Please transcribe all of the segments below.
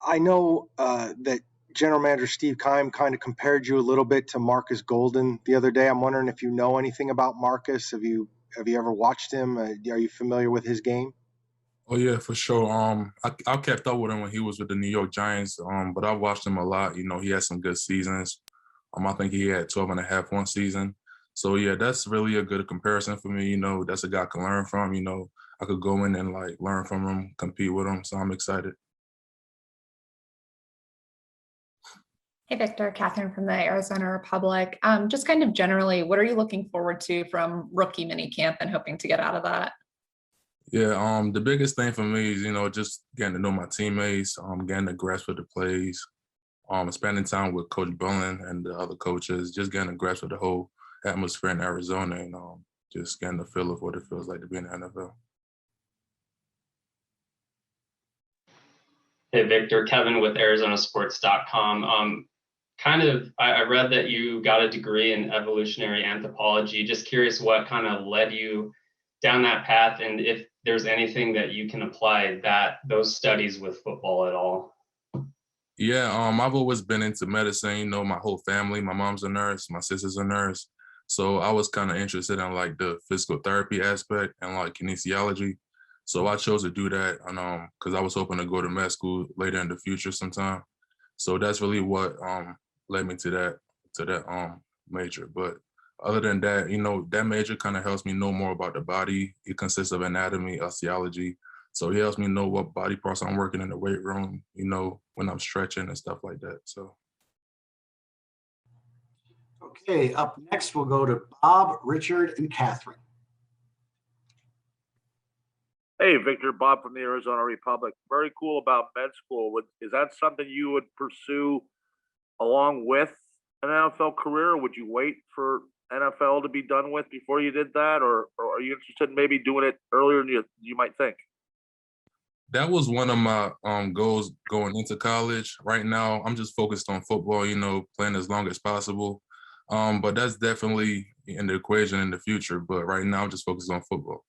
I know that General Manager Steve Keim kind of compared you a little bit to Marcus Golden the other day. I'm wondering if you know anything about Marcus. Have you ever watched him? Are you familiar with his game? Oh yeah, for sure. I kept up with him when he was with the New York Giants. But I watched him a lot. You know, he had some good seasons. I think he had 12 and a half one season. So yeah, that's really a good comparison for me. You know, that's a guy I can learn from. You know, I could go in and like learn from him, compete with him. So I'm excited. Hey, Victor, Catherine from the Arizona Republic. Just kind of generally, what are you looking forward to from rookie minicamp and hoping to get out of that? Yeah, the biggest thing for me is, you know, just getting to know my teammates, getting a grasp of the plays, spending time with Coach Bullen and the other coaches, just getting a grasp of the whole atmosphere in Arizona and just getting a feel of what it feels like to be in the NFL. Hey, Victor, Kevin with ArizonaSports.com. I read that you got a degree in evolutionary anthropology. Just curious what kind of led you down that path and if there's anything that you can apply those studies with football at all. Yeah, I've always been into medicine, you know, my whole family. My mom's a nurse, my sister's a nurse. So I was kind of interested in like the physical therapy aspect and like kinesiology. So I chose to do that and because I was hoping to go to med school later in the future sometime. So that's really what led me to that major. But other than that, you know, that major kind of helps me know more about the body. It consists of anatomy, osteology. So it helps me know what body parts I'm working in the weight room, you know, when I'm stretching and stuff like that. So. Okay, up next, we'll go to Bob, Richard, and Catherine. Hey, Victor, Bob from the Arizona Republic. Very cool about med school. Is that something you would pursue along with an NFL career? Or would you wait for NFL to be done with before you did that? Or are you interested in maybe doing it earlier than you might think? That was one of my goals going into college. Right now, I'm just focused on football, you know, playing as long as possible. But that's definitely in the equation in the future. But right now, I'm just focused on football.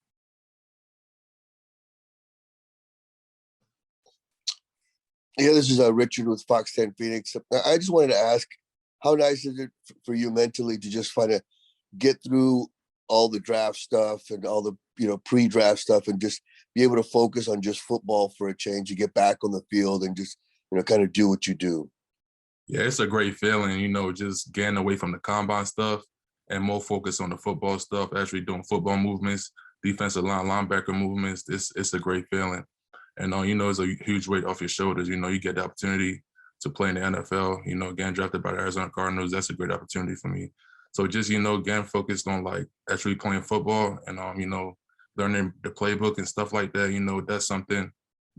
Yeah, this is Richard with Fox 10 Phoenix. I just wanted to ask, how nice is it for you mentally to just kind of get through all the draft stuff and all the, you know, pre-draft stuff and just be able to focus on just football for a change? You get back on the field and just, you know, kind of do what you do. Yeah, it's a great feeling, you know, just getting away from the combine stuff and more focus on the football stuff, actually doing football movements, defensive line, linebacker movements. It's a great feeling. And, you know, it's a huge weight off your shoulders. You know, you get the opportunity to play in the NFL, you know, getting drafted by the Arizona Cardinals. That's a great opportunity for me. So just, you know, getting focused on like actually playing football and, you know, learning the playbook and stuff like that, you know, that's something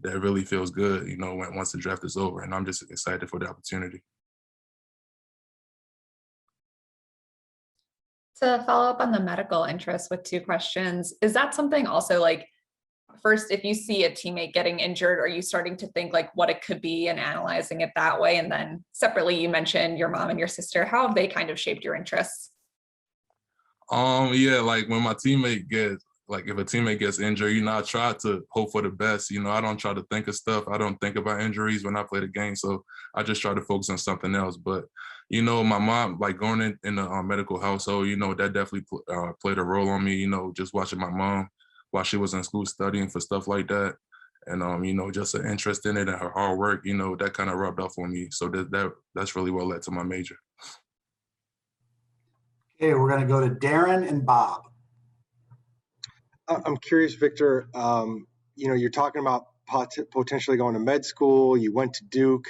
that really feels good, you know, once the draft is over. And I'm just excited for the opportunity. To follow up on the medical interest with 2 questions, is that something also like, first, if you see a teammate getting injured, are you starting to think like what it could be and analyzing it that way? And then separately, you mentioned your mom and your sister. How have they kind of shaped your interests? Yeah, like when my teammate gets, like if a teammate gets injured, you know, I try to hope for the best. You know, I don't try to think of stuff. I don't think about injuries when I play the game. So I just try to focus on something else. But, you know, my mom, like going in a medical household, you know, that definitely played a role on me, you know, just watching my mom while she was in school studying for stuff like that. And, you know, just an interest in it and her hard work, you know, that kind of rubbed off on me. So that's really what led to my major. Okay, we're going to go to Darren and Bob. I'm curious, Victor, you know, you're talking about potentially going to med school. You went to Duke.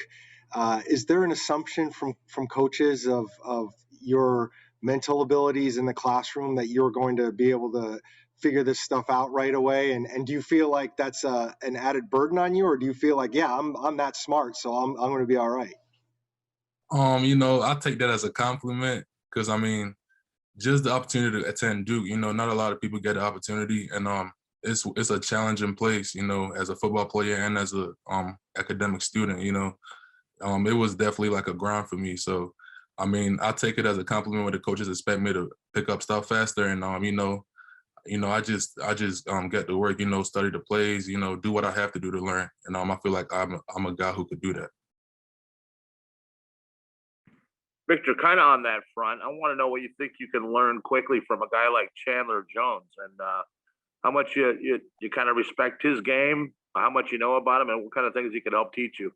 Is there an assumption from coaches of your mental abilities in the classroom that you're going to be able to figure this stuff out right away? And do you feel like that's an added burden on you, or do you feel like, yeah, I'm that smart, so I'm going to be all right? You know, I take that as a compliment because, I mean, just the opportunity to attend Duke, you know, not a lot of people get the opportunity, and it's a challenging place, you know, as a football player and as a academic student, you know. It was definitely like a grind for me. So, I mean, I take it as a compliment when the coaches expect me to pick up stuff faster, and I just get to work, you know, study the plays, you know, do what I have to do to learn, and I feel like I'm a guy who could do that. Victor, kind of on that front, I want to know what you think you can learn quickly from a guy like Chandler Jones, and how much you kind of respect his game, how much you know about him, and what kind of things he could help teach you.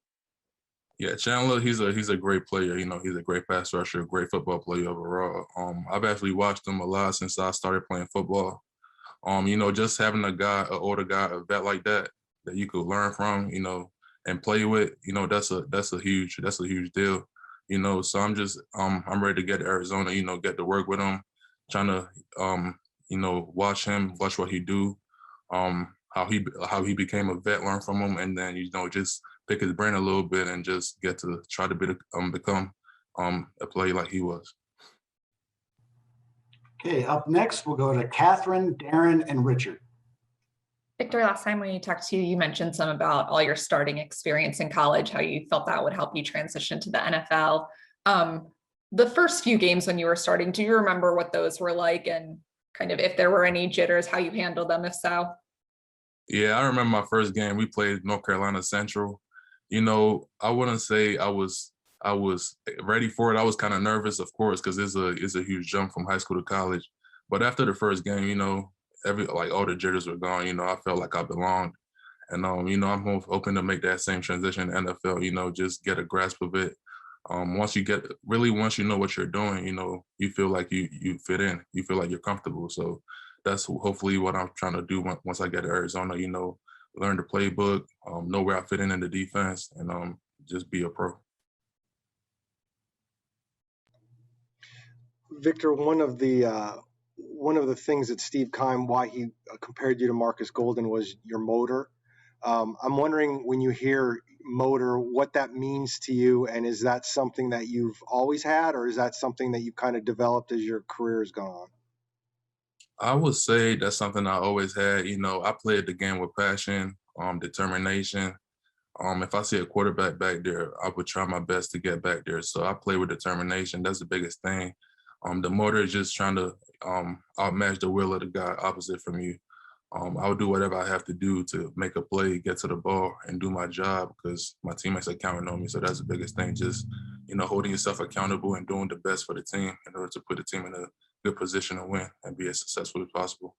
Yeah, Chandler, he's a great player. You know, he's a great pass rusher, great football player overall. I've actually watched him a lot since I started playing football. You know, just having an older guy, a vet like that you could learn from, you know, and play with, you know, that's a huge deal. You know, so I'm ready to get to Arizona, you know, get to work with him, trying to you know, watch what he do, how he became a vet, learn from him, and then, you know, just pick his brain a little bit and just get to try to become a player like he was. Okay, up next, we'll go to Catherine, Darren, and Richard. Victor, last time when you talked to you, you mentioned some about all your starting experience in college, how you felt that would help you transition to the NFL. The first few games when you were starting, do you remember what those were like, and kind of if there were any jitters, how you handled them, if so? Yeah, I remember my first game. We played North Carolina Central. You know, I wouldn't say I was ready for it. I was kind of nervous, of course, because it's a huge jump from high school to college. But after the first game, you know, all the jitters were gone. You know, I felt like I belonged, and you know, I'm hoping to make that same transition to NFL. You know, just get a grasp of it. Once you know what you're doing, you know, you feel like you fit in. You feel like you're comfortable. So that's hopefully what I'm trying to do once I get to Arizona. You know, learn the playbook, know where I fit in the defense, and just be a pro. Victor, one of the things that Steve Keim, why he compared you to Marcus Golden, was your motor. I'm wondering, when you hear motor, what that means to you, and is that something that you've always had, or is that something that you kind of developed as your career has gone on? I would say that's something I always had. You know, I played the game with passion, determination. If I see a quarterback back there, I would try my best to get back there. So I play with determination. That's the biggest thing. The motor is just trying to outmatch the will of the guy opposite from you. I'll do whatever I have to do to make a play, get to the ball, and do my job, because my teammates are counting on me. So that's the biggest thing. Just, you know, holding yourself accountable and doing the best for the team in order to put the team in a good position to win and be as successful as possible.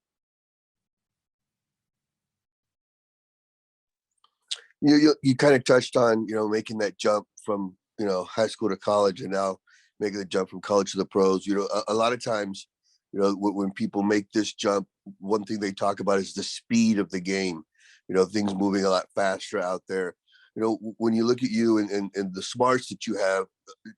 You kind of touched on, you know, making that jump from, you know, high school to college, and now making the jump from college to the pros. You know, a lot of times, you know, when people make this jump, one thing they talk about is the speed of the game. You know, things moving a lot faster out there. You know, when you look at you and the smarts that you have,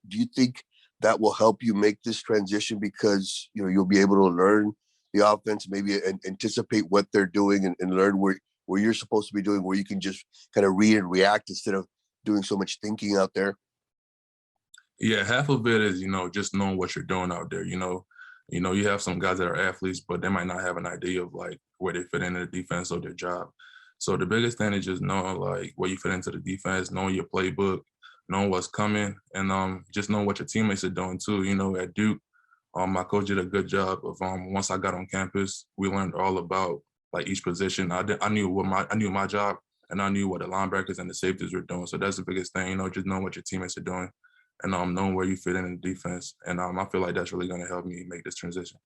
do you think that will help you make this transition, because, you know, you'll be able to learn the offense, maybe anticipate what they're doing, and learn where you're supposed to be doing, where you can just kind of read and react instead of doing so much thinking out there? Yeah, half of it is, you know, just knowing what you're doing out there. You know, you have some guys that are athletes, but they might not have an idea of like where they fit into the defense or their job. So the biggest thing is just knowing like where you fit into the defense, knowing your playbook, knowing what's coming, and just knowing what your teammates are doing too. You know, at Duke, my coach did a good job of once I got on campus, we learned all about like each position. I knew my job, and I knew what the linebackers and the safeties were doing. So that's the biggest thing, you know, just knowing what your teammates are doing, and knowing where you fit in the defense. And I feel like that's really going to help me make this transition.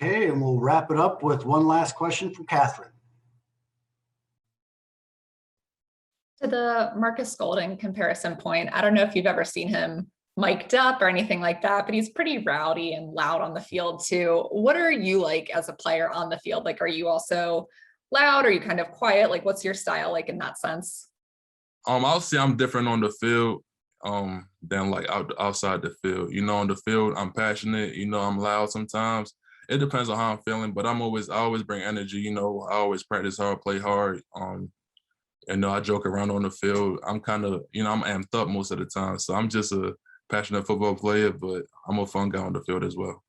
Okay, and we'll wrap it up with one last question from Catherine. To the Marcus Golden comparison point, I don't know if you've ever seen him mic'd up or anything like that, but he's pretty rowdy and loud on the field too. What are you like as a player on the field? Like, are you also loud? Or are you kind of quiet? Like, what's your style like in that sense? I'll say I'm different on the field than like outside the field. You know, on the field, I'm passionate. You know, I'm loud sometimes. It depends on how I'm feeling, but I always bring energy. You know, I always practice hard, play hard. You know, I joke around on the field. I'm kind of, you know, I'm amped up most of the time. So I'm just a passionate football player, but I'm a fun guy on the field as well.